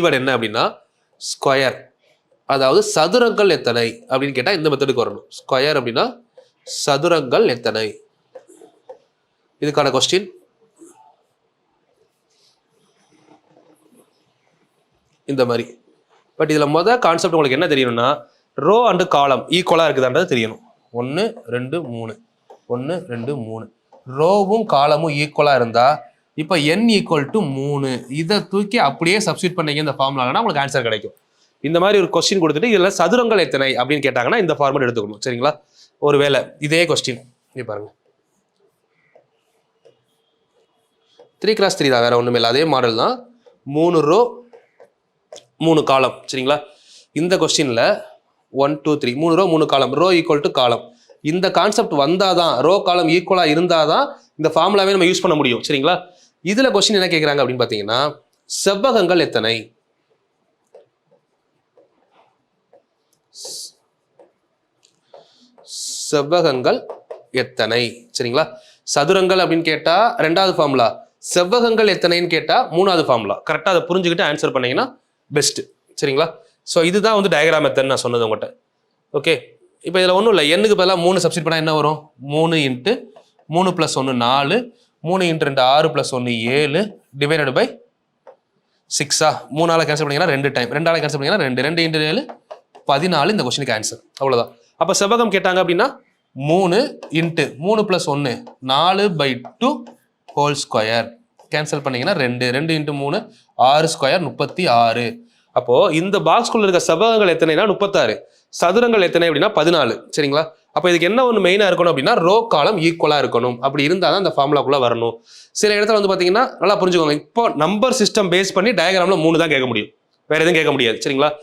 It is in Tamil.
கீவேர்டு என்ன அப்படின்னா ஸ்கொயர், அதாவது சதுரங்கள் எத்தனை அப்படின்னு கேட்டால் இந்த மெத்தடுக்கு வரணும். ஸ்கொயர் அப்படின்னா சதுரங்கள் எத்தனை, இதுக்கான கொஸ்டின். இந்த மாதிரி. பட் இதில் மொதல் கான்செப்ட் உங்களுக்கு என்ன தெரியணும்னா, ரோ அண்டு காலம் ஈக்குவலாக இருக்குதான்றது தெரியணும். 1 2 3 1 2 3 ரோவும் காலமும் ஈக்குவலாக இருந்தால் இப்போ n = 3 இதை தூக்கி அப்படியே சப்ஸ்டியூட் பண்ணீங்க இந்த ஃபார்முலானா உங்களுக்கு ஆன்சர் கிடைக்கும். இந்த மாதிரி ஒரு கொஸ்டின் கொடுத்துட்டு இதில் சதுரங்கள் எத்தனை அப்படின்னு கேட்டாங்கன்னா இந்த ஃபார்முலா எடுத்துக்கணும். சரிங்களா? ஒருவேளை இதே கொஸ்டின் இங்கே பாருங்க, 3x3 தான், வேற ஒன்றுமே இல்லை, அதே மாடல் தான். 3 ரோ 3 காலம். சரிங்களா? இந்த கொஸ்டினில் 1 2 3 3 ரோ 3 காலம், ரோ ஈக்குவல் டு காலம். இந்த கான்செப்ட் வந்தாதான், ரோ காலம் ஈக்குவலாக இருந்தாதான் இந்த ஃபார்முலாவே நம்ம யூஸ் பண்ண முடியும். சரிங்களா? இதில் கொஸ்டின் என்ன கேட்குறாங்க அப்படின்னு பார்த்தீங்கன்னா, செவ்வகங்கள் எத்தனை, செவ்வகங்கள் எத்தனை. சரிங்களா? சதுரங்கள் அப்படின்னு கேட்டா ரெண்டாவது ஃபார்முலா, செவ்வகங்கள் எத்தனைன்னு கேட்டா மூணாவது ஃபார்முலா. கரெக்டாக அதை புரிஞ்சுக்கிட்டு ஆன்சர் பண்ணீங்கன்னா பெஸ்ட். சரிங்களா? ஸோ இதுதான் வந்து டயக்ராம் மெத்தட் நான் சொன்னது உங்கள்கிட்ட. ஓகே, இப்போ இதில் ஒன்றும் இல்லை, எண்ணுக்கு பதிலாக 3 சப்ஸ்டிட் பண்ணால் என்ன வரும்? 3 × 3 + 1 4, 3 × 2 6 + 1 7 டிவைடட் பை 6. 3ஆல் கேன்சல் பண்ணிங்கன்னா 2 டைம், 2ஆல் கேன்சல் பண்ணிங்கன்னா 2, 2 × 7 14. இந்த கொஸ்டினுக்கு ஆன்சர் அவ்வளோதான். அப்போ செவ்வகம் கேட்டாங்க அப்படின்னா 3 × 3 + 1 4/2 ஹோல் ஸ்கொயர். கேன்சல் பண்ணீங்கன்னா 2, 2 × 3 6 ஸ்கொயர் 36. அப்போ இந்த பாக்ஸ்குள்ள இருக்க செவ்வகங்கள் எத்தனைனா 36, சதுரங்கள் எத்தனை அப்படின்னா 14. சரிங்களா? அப்போ இதுக்கு என்ன ஒன்று மெயினாக இருக்கணும் அப்படின்னா, ரோ காலம் ஈக்குவலாக இருக்கணும். அப்படி இருந்தால் தான் அந்த ஃபார்முலாக்குள்ளே வரணும். சில இடத்துல வந்து பார்த்தீங்கன்னா நல்லா புரிஞ்சுக்கோங்க, இப்போ நம்பர் சிஸ்டம் பேஸ் பண்ணி டயக்ராமில் 3 தான் கேட்க முடியும், வேற எதுவும் கேட்க முடியாது. சரிங்களா?